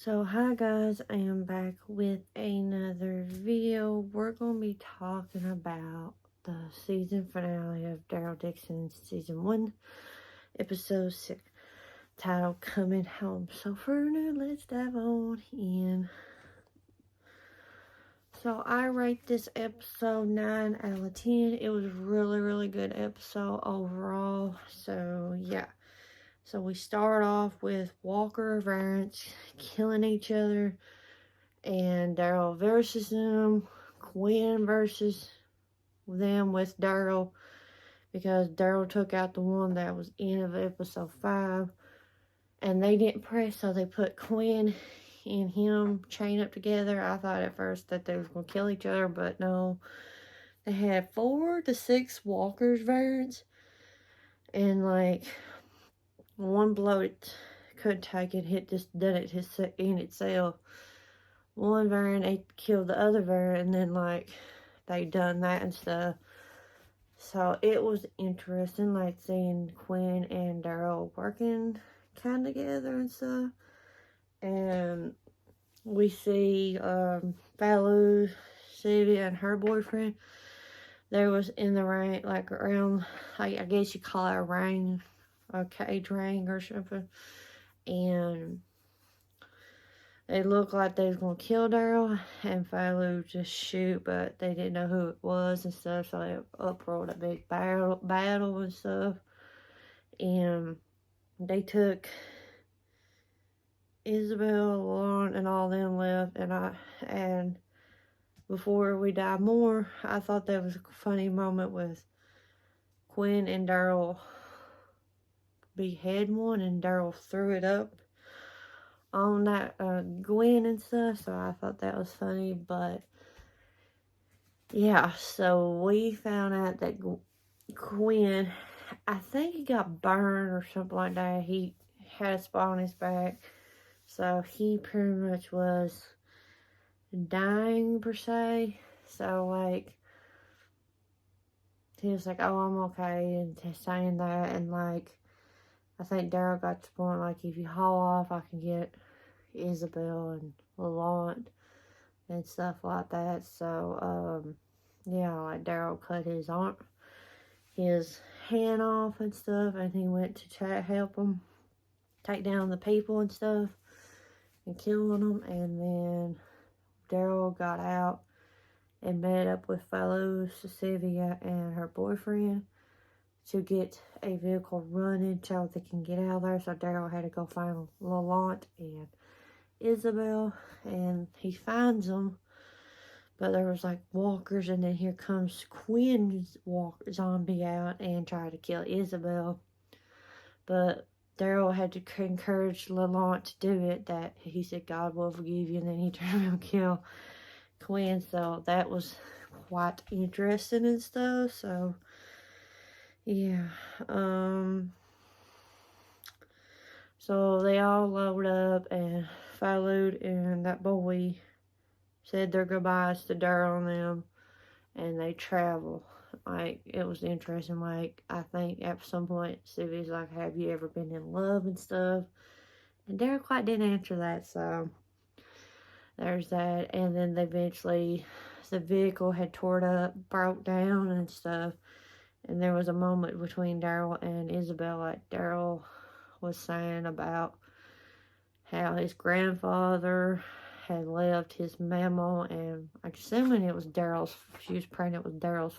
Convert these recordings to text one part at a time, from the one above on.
So hi guys, I am back with another video. We're going to be talking about the season finale of Daryl Dixon's season 1, episode 6, titled Coming Home. So for now, let's dive on in. So I rate this episode 9 out of 10. It was really good episode overall. So yeah. So we start off with Walker variants killing each other, and Daryl versus them. Quinn versus them with Daryl, because Daryl took out the one that was in of episode 5, and they didn't press, so they put Quinn and him chained up together. I thought at first that they was gonna kill each other, but no. They had 4 to 6 Walkers variants, and like one bloat couldn't take it, done it in itself. One variant, they killed the other variant, and then like they done that and stuff. So it was interesting, like seeing Quinn and Daryl working kind of together and stuff. And we see Falou, Sylvia, and her boyfriend. They was in the ring, like around, like, I guess you call it a ring, a cage ring or something. And they looked like they was gonna kill Daryl, and Falou just shoot, but they didn't know who it was and stuff, so they uproared a big battle and stuff. And they took Isabel, Lauren, and all them left, and before we dive more, I thought that was a funny moment with Quinn and Daryl behead one, and Daryl threw it up on that Gwen and stuff, so I thought that was funny. But yeah, so we found out that Quinn, I think he got burned or something like that. He had a spot on his back, so he pretty much was dying per se. So like, he was like, "Oh, I'm okay," and saying that, and like, I think Daryl got to the point, like, if you haul off, I can get Isabel and Lalont and stuff like that. So yeah, like Daryl cut his hand off and stuff, and he went to help him take down the people and stuff and killing them. And then Daryl got out and met up with fellow Cecilia and her boyfriend to get a vehicle running so they can get out of there. So Daryl had to go find Lalont and Isabel, and he finds them, but there was like walkers, and then here comes Quinn's zombie out and tried to kill Isabel, but Daryl had to encourage Lalont to do it, that he said God will forgive you, and then he turned around and killed Quinn. So that was quite interesting and stuff. So yeah, so they all load up, and Falou and that boy said their goodbyes to Daryl and them, and they travel. Like, it was interesting. Like, I think at some point Sylvia's like, "Have you ever been in love?" and stuff, and Daryl quite didn't answer that. So there's that. And then eventually the vehicle had torn up, broke down and stuff, and there was a moment between Daryl and Isabel, like Daryl was saying about how his grandfather had left his mama, and I'm assuming it was Daryl's, she was pregnant with Daryl's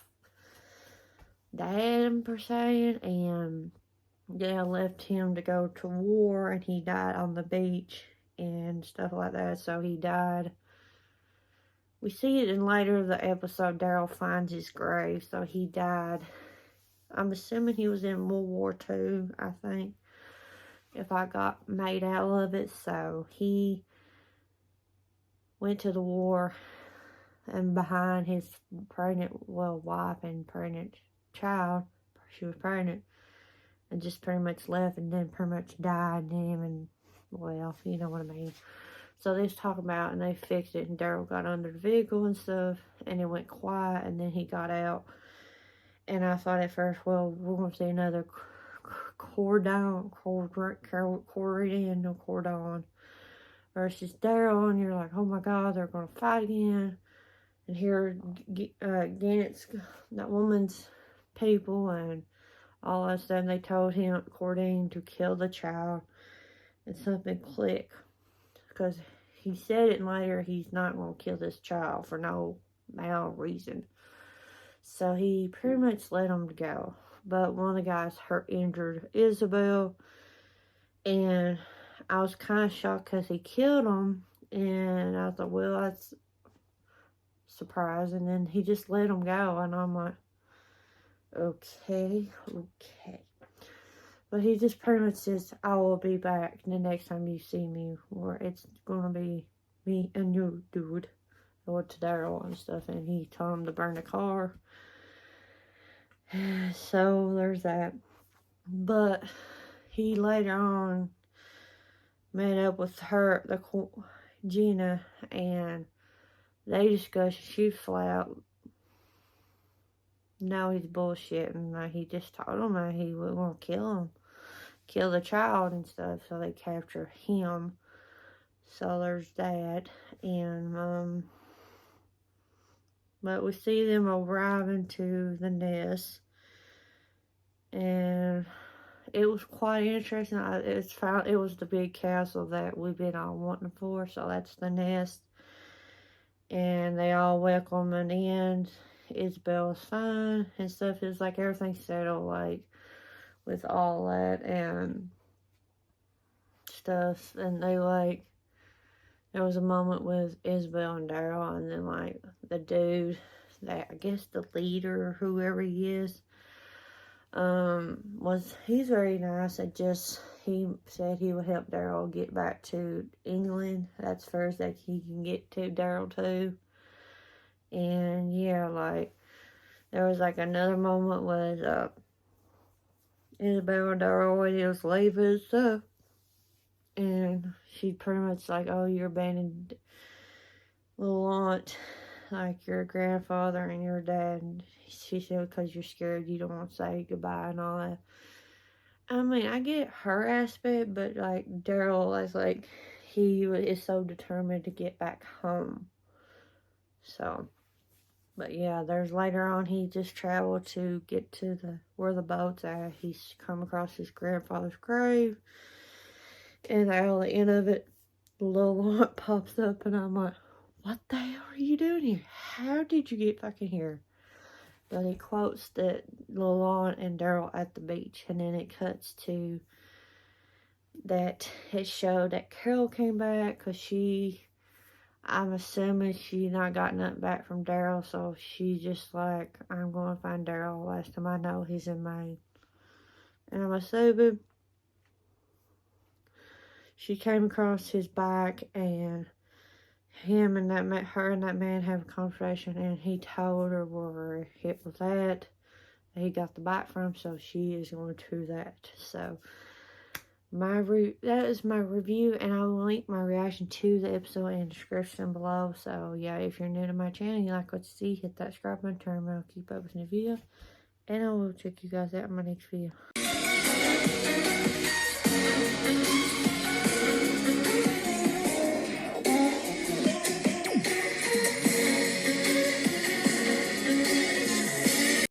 dad per se, and yeah, left him to go to war, and he died on the beach and stuff like that. So he died. We see it in later the episode, Daryl finds his grave, so he died. I'm assuming he was in World War II, I think, if I got made out of it. So he went to the war, and behind his pregnant, wife and pregnant child, she was pregnant, and just pretty much left, and then pretty much died him, and well, you know what I mean. So they was talking about, and they fixed it, and Daryl got under the vehicle and stuff, and it went quiet, and then he got out, and I thought at first, well, we're going to see another cordon, versus Daryl, and you're like, oh my god, they're gonna fight again. And here, Gannett's, that woman's people, and all of a sudden they told him, Cordine, to kill the child, and something clicked. Because he said it later, he's not going to kill this child for no reason. So he pretty much let him go. But one of the guys injured Isabel, and I was kind of shocked because he killed him, and I thought, well, that's surprising. And then he just let him go, and I'm like, okay. But he just pretty much says, I will be back the next time you see me, or it's gonna be me and you, dude. Or to Daryl and stuff, and he told him to burn the car. So there's that. But he later on met up with Gina, and they discussed, she flat out, no, he's bullshitting. Like, he just told him that he would want to kill the child and stuff, so they capture him. So there's that. And but we see them arriving to the nest, and it was quite interesting. It was the big castle that we've been all wanting for, so that's the nest. And they all welcome and in. Isabel's fine and stuff. It's like everything's settled, like, with all that and stuff. And they, like, there was a moment with Isabel and Daryl, and then, like, the dude that, I guess the leader or whoever he is, he's very nice. He said he would help Daryl get back to England. That's first that he can get to Daryl too. And yeah, like, there was like another moment with Isabel and Daryl when he was leaving stuff, and she pretty much like, oh, you're abandoned little aunt, like your grandfather and your dad. And she said, because you're scared, you don't want to say goodbye and all that. I mean, I get her aspect, but like Daryl is like, he is so determined to get back home. So, but yeah, there's later on, he just traveled to get to where the boat's at. He's come across his grandfather's grave, and at the end of it, the little aunt pops up, and I'm like, what the hell are you doing here? How did you get fucking here? But he quotes that little aunt and Daryl at the beach, and then it cuts to that it showed that Carol came back, because I'm assuming she not got nothing back from Daryl, so she just like, I'm going to find Daryl. Last time I know, he's in Maine. And I'm assuming she came across his bike, and her and that man have a conversation, and he told her where it was at, that he got the bike from, so she is going to that. So that is my review, and I will link my reaction to the episode in the description below. So yeah, if you're new to my channel, you like what you see, hit that subscribe button, turn around, keep up with new videos, and I will check you guys out in my next video.